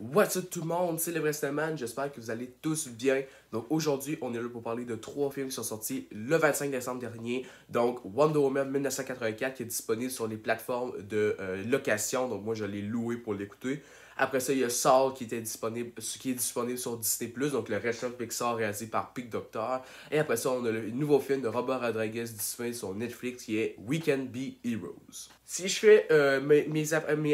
What's up tout le monde, c'est le Man, j'espère que vous allez tous bien. Donc aujourd'hui, on est là pour parler de 3 films qui sont sortis le 25 décembre dernier. Donc Wonder Woman 1984 qui est disponible sur les plateformes de location, donc moi je l'ai loué pour l'écouter. Après ça, il y a Saw qui est disponible sur Disney+, donc le récent Pixar réalisé par Pic Doctor. Et après ça, on a le nouveau film de Robert Rodriguez disponible sur Netflix qui est We Can Be Heroes. Si je fais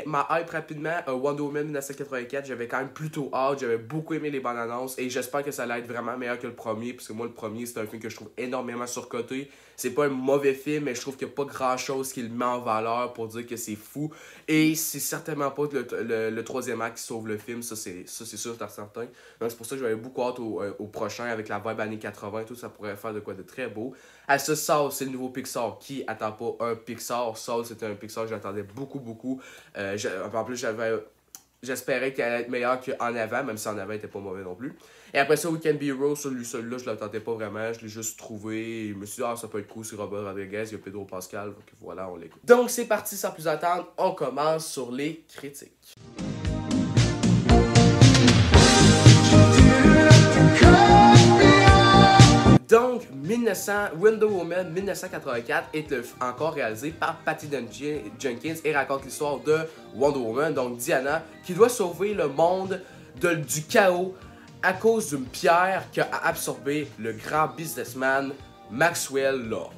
ma hype rapidement, Wonder Woman 1984, j'avais quand même plutôt hâte, j'avais beaucoup aimé les bandes annonces et j'espère que ça allait être vraiment meilleur que le premier, parce que moi le premier c'est un film que je trouve énormément surcoté. C'est pas un mauvais film, mais je trouve qu'il n'y a pas grand chose qui le met en valeur pour dire que c'est fou. Et c'est certainement pas le troisième acte qui sauve le film, ça c'est sûr, c'est certain. Donc c'est pour ça que j'avais beaucoup hâte au prochain avec la vibe années 80 et tout, ça pourrait faire de quoi de très beau. À ce Saw, c'est le nouveau Pixar. Qui attend pas un Pixar? Saw, c'était un Pixar que j'attendais beaucoup. En plus, j'espérais qu'elle allait être meilleure qu'en avant, même si en avant, elle était pas mauvais non plus. Et après ça, We Can Be Heroes, celui-là, je l'attendais pas vraiment. Je l'ai juste trouvé. Je me suis dit, ça peut être cool, c'est Robert Rodriguez, il y a Pedro Pascal. Donc voilà, on l'écoute. Donc c'est parti sans plus attendre. On commence sur les critiques. Donc, Wonder Woman 1984 est encore réalisé par Patty Jenkins et raconte l'histoire de Wonder Woman, donc Diana, qui doit sauver le monde du chaos à cause d'une pierre qu'a absorbé le grand businessman Maxwell Lord.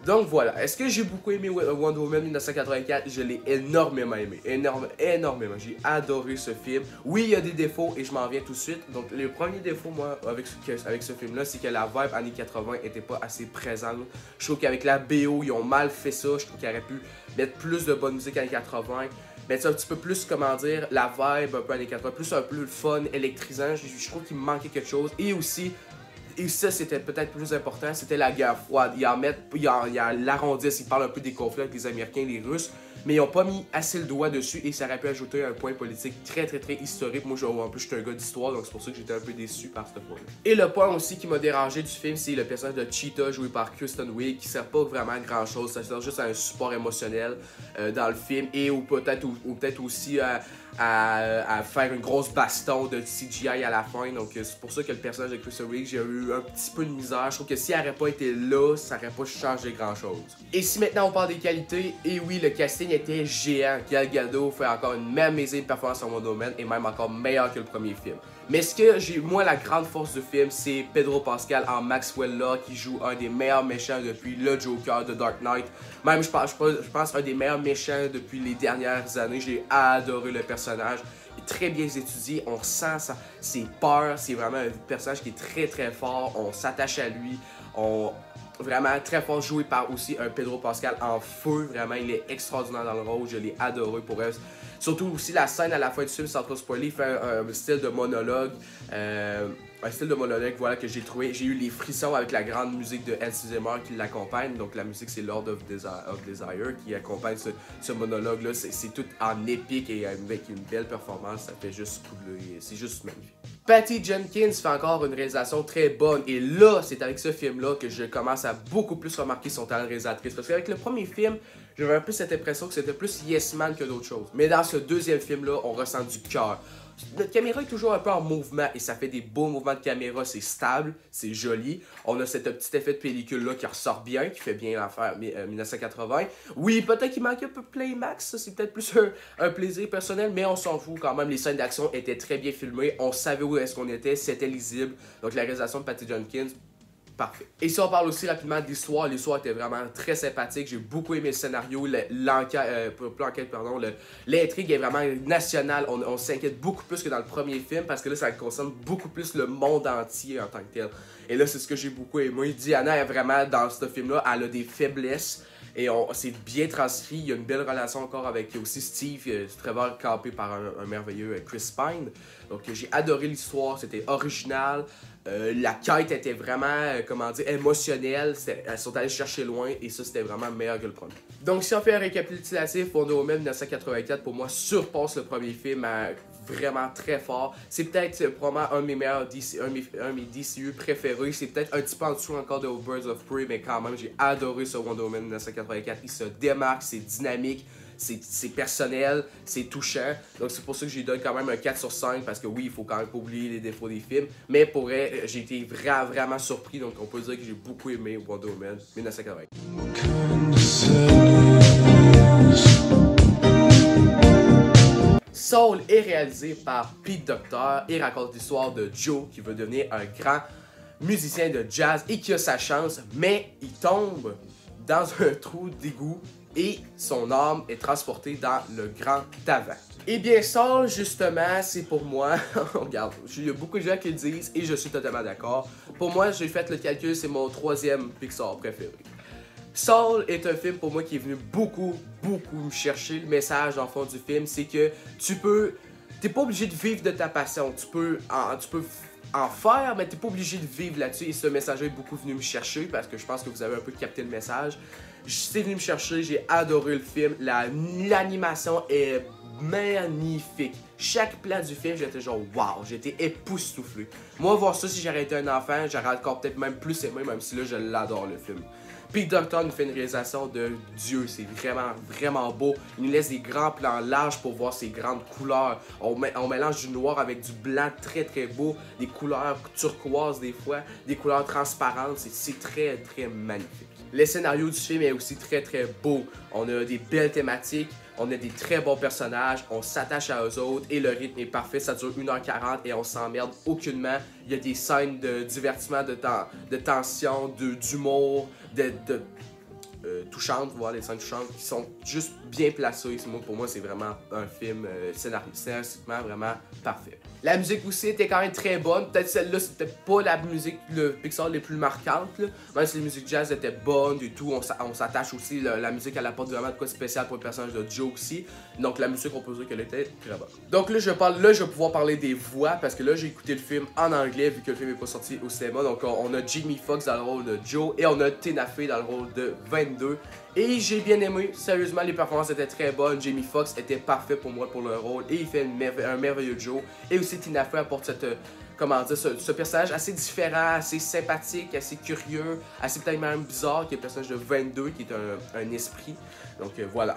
Donc voilà, est-ce que j'ai beaucoup aimé Wonder Woman 1984? Je l'ai énormément aimé, énormément. J'ai adoré ce film. Oui, il y a des défauts et je m'en viens tout de suite. Donc le premier défaut, moi, avec ce film-là, c'est que la vibe années 80 était pas assez présente. Je trouve qu'avec la BO, ils ont mal fait ça. Je trouve qu'ils auraient pu mettre plus de bonne musique années 80. Mettre un petit peu plus, comment dire, la vibe un peu années 80, plus un peu le fun, électrisant. Je trouve qu'il me manquait quelque chose. Et aussi, et ça, c'était peut-être plus important, c'était la guerre froide. Ils l'arrondissent, ils parlent un peu des conflits avec les Américains et les Russes, mais ils n'ont pas mis assez le doigt dessus et ça aurait pu ajouter un point politique très historique. Moi, en plus, je suis un gars d'histoire, donc c'est pour ça que j'étais un peu déçu par ce point-là. Et le point aussi qui m'a dérangé du film, c'est le personnage de Cheetah joué par Kristen Wiig, qui sert pas vraiment à grand-chose, ça sert juste à un support émotionnel dans le film et ou peut-être aussi à faire une grosse baston de CGI à la fin. Donc c'est pour ça que le personnage de Kristen Wiig, j'ai eu un petit peu de misère. Je trouve que si elle n'aurait pas été là, ça n'aurait pas changé grand chose. Et si maintenant on parle des qualités, et oui, le casting était géant. Gal Gadot fait encore une amazing performance en Wonder Woman et même encore meilleur que le premier film. Mais ce que j'ai, moi, la grande force du film, c'est Pedro Pascal en Maxwell Lord qui joue un des meilleurs méchants depuis le Joker de Dark Knight. Même, je pense un des meilleurs méchants depuis les dernières années. J'ai adoré le personnage. Il est très bien étudié. On sent ses peurs. C'est vraiment un personnage qui est très fort. On s'attache à lui. Vraiment très fort joué par aussi un Pedro Pascal en feu. Vraiment, il est extraordinaire dans le rôle. Je l'ai adoré pour elle. Surtout aussi la scène à la fin du film, sans trop spoiler, il fait un style de monologue. Voilà, que j'ai trouvé. J'ai eu les frissons avec la grande musique de Hans Zimmer qui l'accompagne. Donc la musique, c'est Lord of Desire qui accompagne ce monologue-là. C'est tout en épique et avec une belle performance. Ça fait juste couler. C'est juste magnifique. Patty Jenkins fait encore une réalisation très bonne. Et là, c'est avec ce film-là que je commence à beaucoup plus remarquer son talent de réalisatrice. Parce qu'avec le premier film, j'avais un peu cette impression que c'était plus Yes Man que d'autres choses. Mais dans ce deuxième film-là, on ressent du cœur. Notre caméra est toujours un peu en mouvement et ça fait des beaux mouvements de caméra, c'est stable, c'est joli. On a cet petit effet de pellicule là qui ressort bien, qui fait bien l'affaire 1980. Oui, peut-être qu'il manque un peu de Playmax, ça c'est peut-être plus un plaisir personnel, mais on s'en fout quand même. Les scènes d'action étaient très bien filmées, on savait où est-ce qu'on était, c'était lisible. Donc la réalisation de Patty Jenkins, parfait. Et si on parle aussi rapidement de l'histoire était vraiment très sympathique. J'ai beaucoup aimé le scénario, l'intrigue est vraiment nationale. On s'inquiète beaucoup plus que dans le premier film parce que là, ça concerne beaucoup plus le monde entier en tant que tel. Et là, c'est ce que j'ai beaucoup aimé. Diana est vraiment, dans ce film-là, elle a des faiblesses. Et c'est bien transcrit. Il y a une belle relation encore avec aussi Steve, Trevor campé par un merveilleux Chris Pine. Donc j'ai adoré l'histoire, c'était original. La quête était vraiment, émotionnelle. Elles sont allées chercher loin et ça, c'était vraiment meilleur que le premier. Donc si on fait un récapitulatif, Wonder Woman 1984 pour moi surpasse le premier film vraiment très fort. C'est peut-être probablement un de mes meilleurs un de mes DCU préférés. C'est peut-être un petit peu en dessous encore de Birds of Prey, mais quand même, j'ai adoré ce Wonder Woman 1984. Il se démarque, c'est dynamique. c'est personnel, c'est touchant. Donc c'est pour ça que je lui donne quand même un 4 sur 5 parce que oui, il faut quand même pas oublier les défauts des films. Mais pour vrai, j'ai été vraiment surpris. Donc on peut dire que j'ai beaucoup aimé Wonder Woman 1980. Soul est réalisé par Pete Docter et raconte l'histoire de Joe qui veut devenir un grand musicien de jazz et qui a sa chance, mais il tombe dans un trou d'égout et son âme est transportée dans le grand avant. Et bien Soul, justement, c'est pour moi, regarde, il y a beaucoup de gens qui le disent et je suis totalement d'accord. Pour moi, j'ai fait le calcul, c'est mon 3e Pixar préféré. Soul est un film pour moi qui est venu beaucoup me chercher. Le message en fond du film, c'est que t'es pas obligé de vivre de ta passion. Tu peux en faire, mais t'es pas obligé de vivre là-dessus. Et ce message est beaucoup venu me chercher parce que je pense que vous avez un peu capté le message. C'est venu me chercher, j'ai adoré le film. L'animation est magnifique. Chaque plan du film, j'étais genre wow, j'étais époustouflé. Moi, voir ça, si j'aurais été un enfant, j'aurais encore peut-être même plus aimé, même si là, je l'adore le film. Pete Docter nous fait une réalisation de Dieu, c'est vraiment beau. Il nous laisse des grands plans larges pour voir ses grandes couleurs. On mélange du noir avec du blanc très beau, des couleurs turquoises des fois, des couleurs transparentes, c'est très magnifique. Le scénario du film est aussi très beau. On a des belles thématiques, on a des très bons personnages, on s'attache à eux autres et le rythme est parfait, ça dure 1h40 et on s'emmerde aucunement. Il y a des scènes de divertissement, de tension, d'humour, touchantes, voilà, les scènes touchantes qui sont juste bien placées. Pour moi, c'est vraiment un film scénaristiquement vraiment parfait. La musique aussi était quand même très bonne. Peut-être celle-là, c'était pas la musique Pixar les plus marquantes, là. Même si les musiques jazz étaient bonnes et tout, on s'attache aussi. La musique, elle apporte vraiment de quoi spécial pour le personnage de Joe aussi. Donc la musique, on peut dire qu'elle était très bonne. Donc là, je vais pouvoir parler des voix parce que là, j'ai écouté le film en anglais vu que le film n'est pas sorti au cinéma. Donc on a Jamie Foxx dans le rôle de Joe et on a Tina Fey dans le rôle de 22. Et j'ai bien aimé, sérieusement, les performances étaient très bonnes. Jamie Foxx était parfait pour moi pour le rôle et il fait un merveilleux Joe. Et aussi Tina Fey apporte ce personnage assez différent, assez sympathique, assez curieux, assez peut-être même bizarre, qui est le personnage de 22, qui est un esprit. Donc voilà,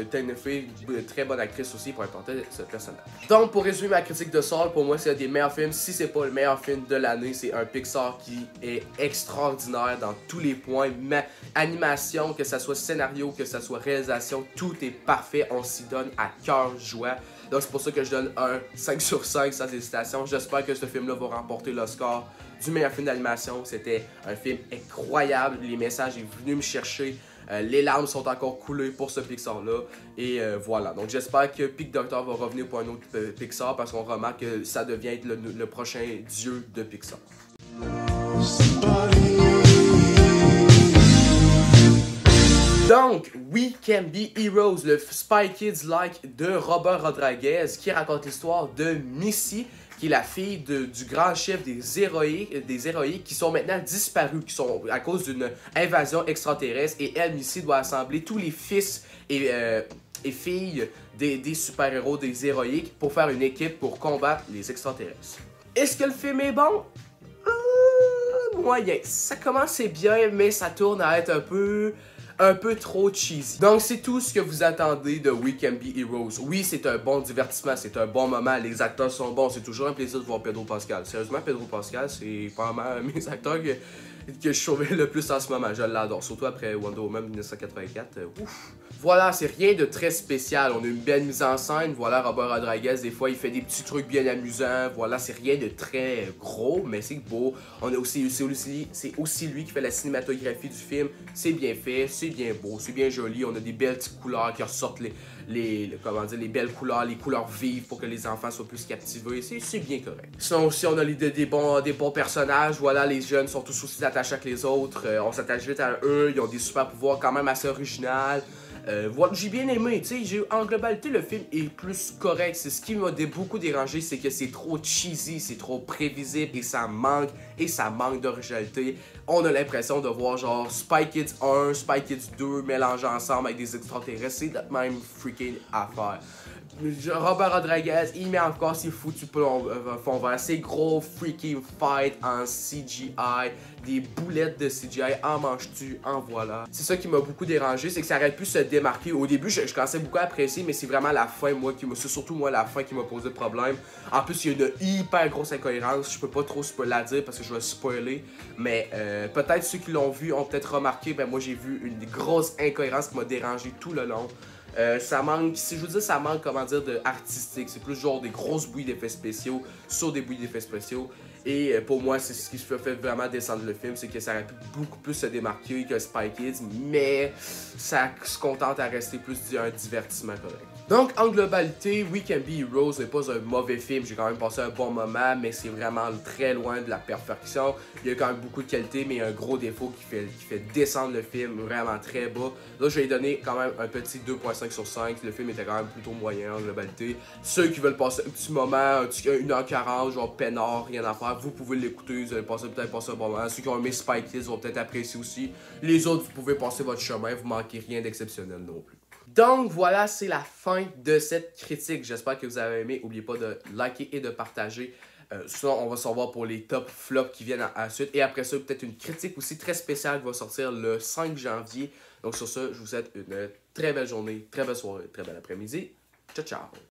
Tina Fey, très bonne actrice aussi pour importer ce personnage. Donc pour résumer ma critique de Soul, pour moi c'est un des meilleurs films, si c'est pas le meilleur film de l'année, c'est un Pixar qui est extraordinaire dans tous les points, animation, que ça soit scénario, que ça soit réalisation, tout est parfait, on s'y donne à cœur joie. Donc c'est pour ça que je donne un 5 sur 5 sans hésitation. J'espère que ce film-là va remporter l'Oscar du meilleur film d'animation. C'était un film incroyable, les messages sont venus me chercher. Les larmes sont encore coulées pour ce Pixar-là. Et voilà. Donc j'espère que Pete Docter va revenir pour un autre Pixar parce qu'on remarque que ça devient être le prochain dieu de Pixar. Donc, We Can Be Heroes, le Spy Kids-like de Robert Rodriguez qui raconte l'histoire de Missy, qui est la fille du grand chef des héroïques qui sont maintenant disparus, qui sont à cause d'une invasion extraterrestre. Et elle, Missy, doit assembler tous les fils et filles des super-héros, des héroïques, pour faire une équipe pour combattre les extraterrestres. Est-ce que le film est bon? Moyen. Ça commençait bien, mais ça tourne à être un peu trop cheesy. Donc c'est tout ce que vous attendez de We Can Be Heroes. Oui, c'est un bon divertissement, c'est un bon moment, les acteurs sont bons, c'est toujours un plaisir de voir Pedro Pascal. Sérieusement, Pedro Pascal, c'est vraiment mes acteurs que je trouvais le plus en ce moment. Je l'adore, surtout après Wonder Woman 1984. Ouf! Voilà, c'est rien de très spécial. On a une belle mise en scène. Voilà, Robert Rodriguez, des fois, il fait des petits trucs bien amusants. Voilà, c'est rien de très gros, mais c'est beau. On a aussi, c'est aussi lui qui fait la cinématographie du film. C'est bien fait, c'est bien beau, c'est bien joli. On a des belles petites couleurs qui ressortent les belles couleurs, les couleurs vives pour que les enfants soient plus captivés. C'est bien correct. Sinon aussi, on a des bons personnages. Voilà, les jeunes sont tous aussi attachés que les autres. On s'attache vite à eux. Ils ont des super pouvoirs quand même assez originaux. Voilà, j'ai bien aimé, tu sais, en globalité, le film est plus correct. C'est ce qui m'a beaucoup dérangé, c'est que c'est trop cheesy, c'est trop prévisible et ça manque d'originalité. On a l'impression de voir genre Spy Kids 1, Spy Kids 2 mélangés ensemble avec des extraterrestres, c'est la même freaking affaire. Robert Rodriguez, il met encore ses foutus fond vert, ces gros freaking fight en CGI, des boulettes de CGI, en manches-tu, en voilà. C'est ça qui m'a beaucoup dérangé, c'est que ça aurait pu se démarquer. Au début, je commençais beaucoup à apprécier, mais c'est vraiment la fin, c'est surtout moi la fin qui m'a posé problème. En plus, il y a une hyper grosse incohérence, je peux pas trop la dire parce que je vais spoiler, mais peut-être ceux qui l'ont vu ont peut-être remarqué, ben moi j'ai vu une grosse incohérence qui m'a dérangé tout le long. Ça manque, si je veux dire, ça manque, comment dire, de artistique. C'est plus genre des grosses bouilles d'effets spéciaux sur des bouilles d'effets spéciaux. Et pour moi, c'est ce qui fait vraiment descendre le film, c'est que ça aurait pu beaucoup plus se démarquer que Spy Kids, mais ça se contente à rester plus un divertissement correct. Donc, en globalité, We Can Be Heroes n'est pas un mauvais film, j'ai quand même passé un bon moment, mais c'est vraiment très loin de la perfection. Il y a quand même beaucoup de qualité, mais il y a un gros défaut qui fait descendre le film vraiment très bas. Là, je vais lui donner quand même un petit 2.5 sur 5, le film était quand même plutôt moyen en globalité. Ceux qui veulent passer un petit moment, 1h40, genre peinard, rien à faire, vous pouvez l'écouter, vous allez peut-être passer un bon moment. Ceux qui ont aimé Spy Kids vont peut-être apprécier aussi. Les autres, vous pouvez passer votre chemin, vous manquez rien d'exceptionnel non plus. Donc voilà, c'est la fin de cette critique. J'espère que vous avez aimé. N'oubliez pas de liker et de partager. Sinon, on va se revoir pour les top flops qui viennent à la suite. Et après ça, peut-être une critique aussi très spéciale qui va sortir le 5 janvier. Donc sur ça, je vous souhaite une très belle journée, très belle soirée, très bel après-midi. Ciao, ciao!